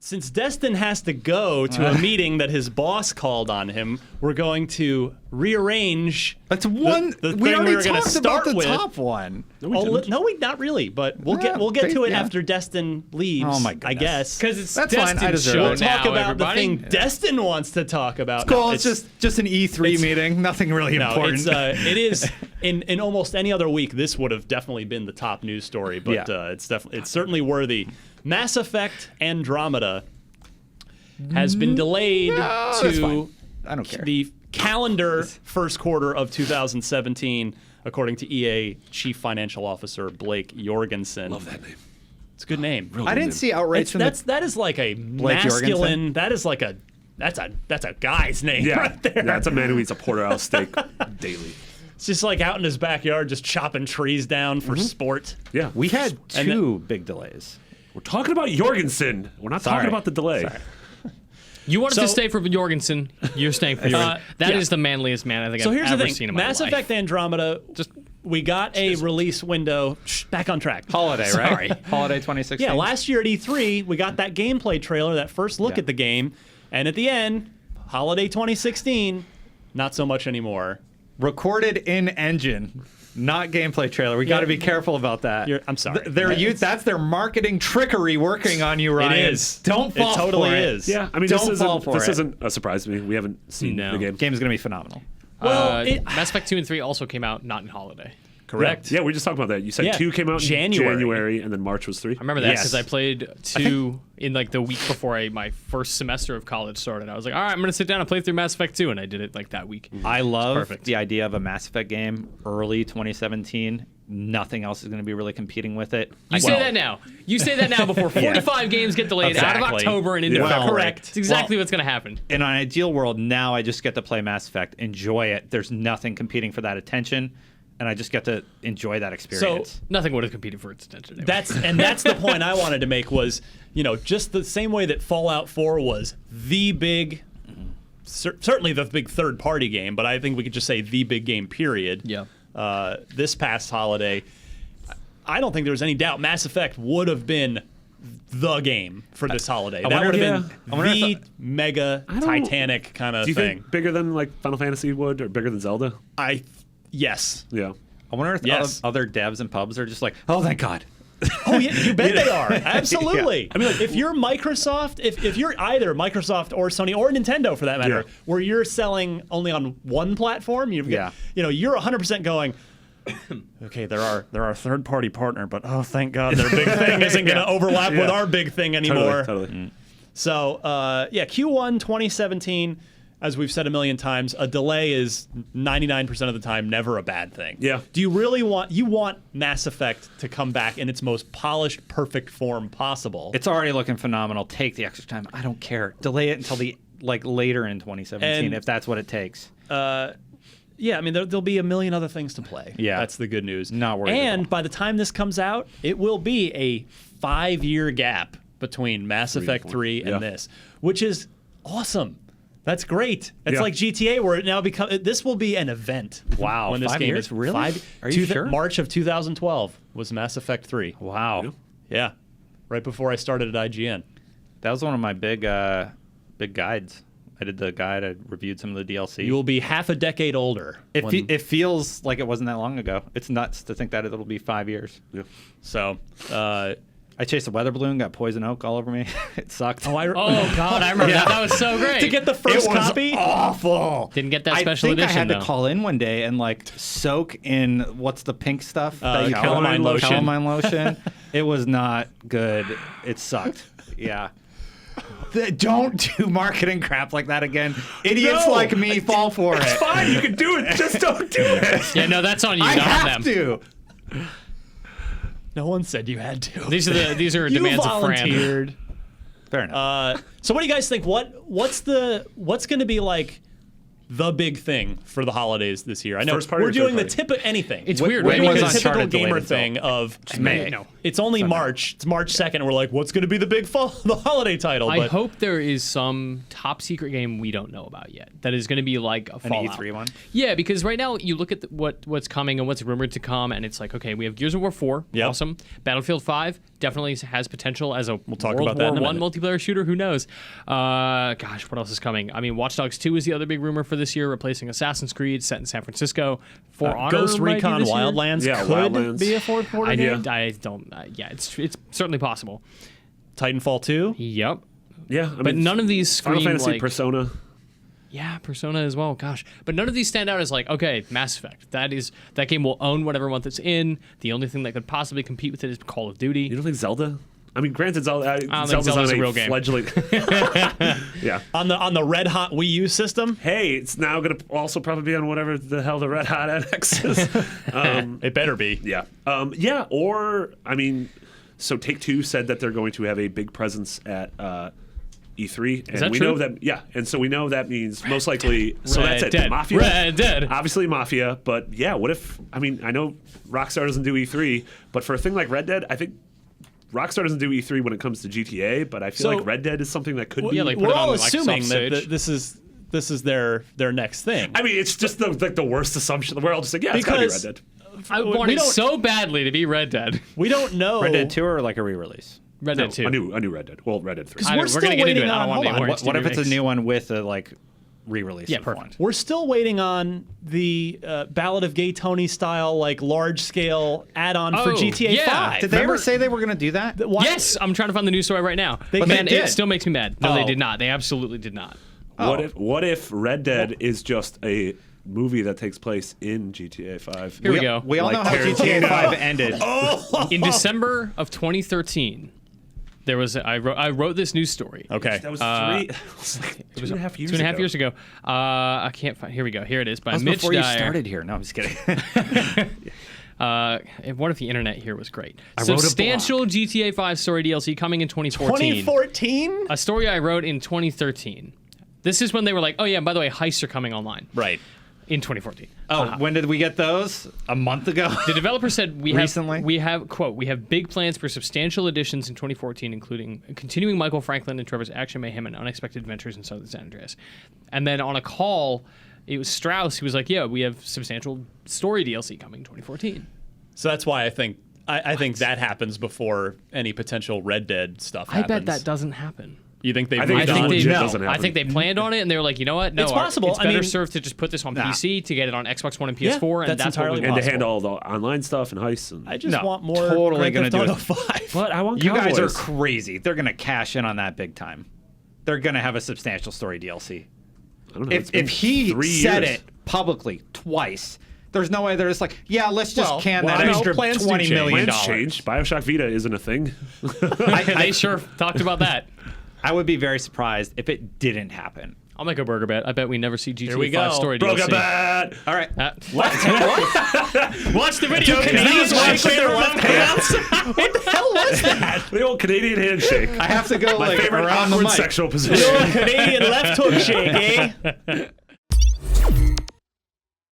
since Destin has to go to a meeting that his boss called on him, we're going to rearrange. That's one. The we thing already were gonna talked start about the with. top one. No, not really. But we'll get to it after Destin leaves. Oh my I goodness. guess Because it's That's fine. I Destin's deserve show it. we'll talk now, about everybody. the thing Destin wants to talk about. Cool. No, It's just an E3 meeting. Nothing really No, important. it is in almost any other week. This would have definitely been the top news story, but it's certainly worthy. Mass Effect Andromeda has been delayed that's to fine. I don't care. the calendar first quarter of 2017, according to EA Chief Financial Officer Blake Jorgensen. Love that name. It's a good name. Real I good didn't name. see outrage from That is like a Blake masculine. That is like that's a guy's name Yeah, right there. yeah, that's a man who eats a porterhouse steak daily. It's just like out in his backyard, just chopping trees down for sport. Yeah, We had And two big delays. we're talking about Jorgensen. We're not talking about the delay. You wanted to So- stay for Jorgensen. You're staying for Jorgensen. That is the manliest man I think So I've here's ever the thing: seen in my Mass life. Effect Andromeda. We got a release window. Back on track. Holiday, Sorry. right? Holiday 2016. Yeah, last year at E3, we got that gameplay trailer, that first look Yeah. at the game, and at the end, holiday 2016, not so much anymore. Recorded in engine, not gameplay trailer. We got to be careful about that. I'm sorry. That's their marketing trickery working on you, Ryan. is. Don't fall It totally for it. is. Yeah, I mean, Don't this fall for it. isn't a surprise to me. We haven't seen No. the game. Game's gonna be phenomenal. Well, Mass Effect 2 and 3 also came out not in holiday. Correct. Yeah, we just talked about that. You said Yeah. 2 came out in January. and then March was 3. I remember that Yes. because I played 2 in like the week before my first semester of college started. I was like, all right, I'm going to sit down and play through Mass Effect 2, and I did it like that week. I love perfect. the idea of a Mass Effect game early 2017. Nothing else is going to be really competing with it. You say that now. You say that now before 45 games get delayed out of Exactly. October and into Yeah. February. Correct. It's exactly what's going to happen. In an ideal world, now I just get to play Mass Effect, enjoy it. There's nothing competing for that attention, and I just get to enjoy that experience. Nothing would have competed for its attention. Anyway. That's the point I wanted to make was, just the same way that Fallout 4 was the big, certainly the big third-party game, but I think we could just say the big game, period. Yeah. This past holiday, I don't think there was any doubt Mass Effect would have been the game for this holiday. That wonder would if- have I wonder been if the mega don't- Titanic kind of Do you thing. think bigger than like Final Fantasy would, or bigger than Zelda? Yes. Yeah. I wonder if Yes. other devs and pubs are just like, oh, thank God. Oh, yeah, you bet they are. Absolutely. I mean, if you're Microsoft, if you're either Microsoft or Sony or Nintendo for that matter, Yeah. where you're selling only on one platform, you're 100% going, okay, they're our third-party partner, but oh, thank God, their big thing isn't going to overlap with our big thing anymore. Totally. So, Q1 2017, as we've said a million times, a delay is 99% of the time never a bad thing. Yeah. Do you really want Mass Effect to come back in its most polished, perfect form possible? It's already looking phenomenal. Take the extra time. I don't care. Delay it until later in 2017 And- if that's what it takes. Yeah, I mean, there'll be a million other things to play. Yeah. That's the good news. Not worried at all. And by the time this comes out, it will be a 5-year gap between Mass Effect 3 and Yeah. this, which is awesome. That's great. It's Yeah. like GTA, where it now this will be an event. Wow, when this 5 game years? is Really? Are you sure? March of 2012 was Mass Effect 3. Wow. Yeah, right before I started at IGN. That was one of my big guides. I did the guide. I reviewed some of the DLC. You will be half a decade older. It feels like it wasn't that long ago. It's nuts to think that it'll be 5 years. Yeah. So, I chased a weather balloon, got poison oak all over me. It sucked. Oh, God, I remember that. That was so great. to get the first It was copy. awful. Didn't get that special I think edition, I had though. to call in one day and soak in what's the pink stuff? that you calamine lotion. Calamine lotion. It was not good. It sucked. Yeah. Don't do marketing crap like that again. Idiots No. like me fall for it. Fine, you can do it. Just don't do it. Yeah, no, that's on you, I not on have them. to. No one said you had to. These are You demands of Fran. volunteered. Fair enough. So what do you guys think? What's going to be like the big thing for the holidays this year? I know First party we're or doing third the party? anything. It's When- weird, when right? was Because the typical Uncharted delayed gamer until thing of May. No. it's only March. It's March 2nd. And we're like, what's going to be the big the holiday title? I But hope there is some top secret game we don't know about yet that is going to be like a An Fallout. E3 one. Yeah, because right now you look at what's coming and what's rumored to come, and it's like, okay, we have Gears of War 4, Yep. awesome. Battlefield 5, definitely has potential as a talk World about that in a War I minute. multiplayer shooter. Who knows? Gosh, what else is coming? I mean, Watch Dogs 2 is the other big rumor for this year, replacing Assassin's Creed, set in San Francisco. For Honor Ghost might be Recon this year. Wildlands Yeah, could Wildlands. be a fourth quarter I game. don't. Yeah, it's certainly possible. Titanfall 2. Yep. Yeah, But none of these scream Final Fantasy, like Persona. yeah, Persona as well. Gosh, but none of these stand out as like okay, Mass Effect. That game will own whatever month it's in. The only thing that could possibly compete with it is Call of Duty. You don't think Zelda? I mean, granted, Zelda's Zelda's on a real game. fledgling. Yeah. On the Red Hot Wii U system. Hey, it's now going to also probably be on whatever the hell the Red Hot NX is. It better be. Yeah. Yeah. Or I mean, so Take-Two said that they're going to have a big presence at E3, and that we true? know that. Yeah, and so we know that means most likely. So Red that's it. Dead. Mafia. Red Dead. Obviously Mafia, but yeah. What if? I mean, I know Rockstar doesn't do E3, but for a thing like Red Dead, I think Rockstar doesn't do E3 when it comes to GTA, but I feel So- like Red Dead is something that could be. Yeah, like put We're it on all the Microsoft assuming that stage. this is their next thing. I mean, it's just the worst assumption. We're all just like, yeah, it's gotta be Red Because- Dead. I we want it don't- so badly to be Red Dead. We don't know. Red Dead 2 or like a re-release? Red Dead 2. A new Red Dead. Well, Red Dead 3. Because I we're don't- still gonna get into waiting it. I don't on. want to Hold be on. worse. What if it's a remix. new one with a like re-release? Yeah, of perfect. one? We're still waiting on the Ballad of Gay Tony style, like large scale add-on for Oh, GTA yeah. 5. Did they ever say they were going to do that? Why- Yes, I'm trying to find the news story right now. They- But they man, did. it still makes me mad. No, they Oh. did not. They absolutely did not. What if Red Dead is just a movie that takes place in GTA 5? Here we go. We all Like know how GTA 5 ended. In December of 2013, there was I wrote this news story. Okay. That was three. It was like It was 2.5 years 2.5 ago. years ago. I can't find. Here we go. Here it is by That was Mitch before you Dyer. started here. No, I'm just kidding. What if the internet here was great? wrote a blog. Substantial GTA 5 story DLC coming in 2014. 2014? A story I wrote in 2013. This is when they were like, oh yeah, by the way, heists are coming online. Right. In 2014. When did we get those? A month ago? The developer said Recently? we have quote, we have big plans for substantial additions in 2014, including continuing Michael Franklin and Trevor's action mayhem and unexpected adventures in Southern San Andreas. And then on a call, it was Strauss who was like, yeah, we have substantial story DLC coming in 2014. So that's why I think think that happens before any potential Red Dead stuff happens. I bet that doesn't happen. You think they've I think moved it on? legit they doesn't happen. I think they planned on it and they were like, you know what? No, It's possible. It's I better mean- served to just put this on Nah. PC to get it on Xbox One and Yeah, PS4, and that's that's what entirely we And want. to handle all the online stuff and heists. And, I just No, want more totally Grand gonna Theft do Auto it. 5. but I want You guys are Cowboys. crazy. They're going to cash in on that big time. They're going to have a substantial story DLC. I don't know, it's If been he 3 said years. it publicly twice, there's no way they're just like, yeah, let's just Well, can well, that no, extra plans do $20 change. million. Plans change. Bioshock Vita isn't a thing. They sure talked about that. I would be very surprised if it didn't happen. I'll make a burger bet. I bet we never see GTA we 5 go. story Broke DLC. a bat. All right. Watch the video. Canadians Canadians shake with their left hands. What the hell was that? The old Canadian handshake. I have to go My like favorite around the awkward mic. sexual position. Canadian left hook shake, eh?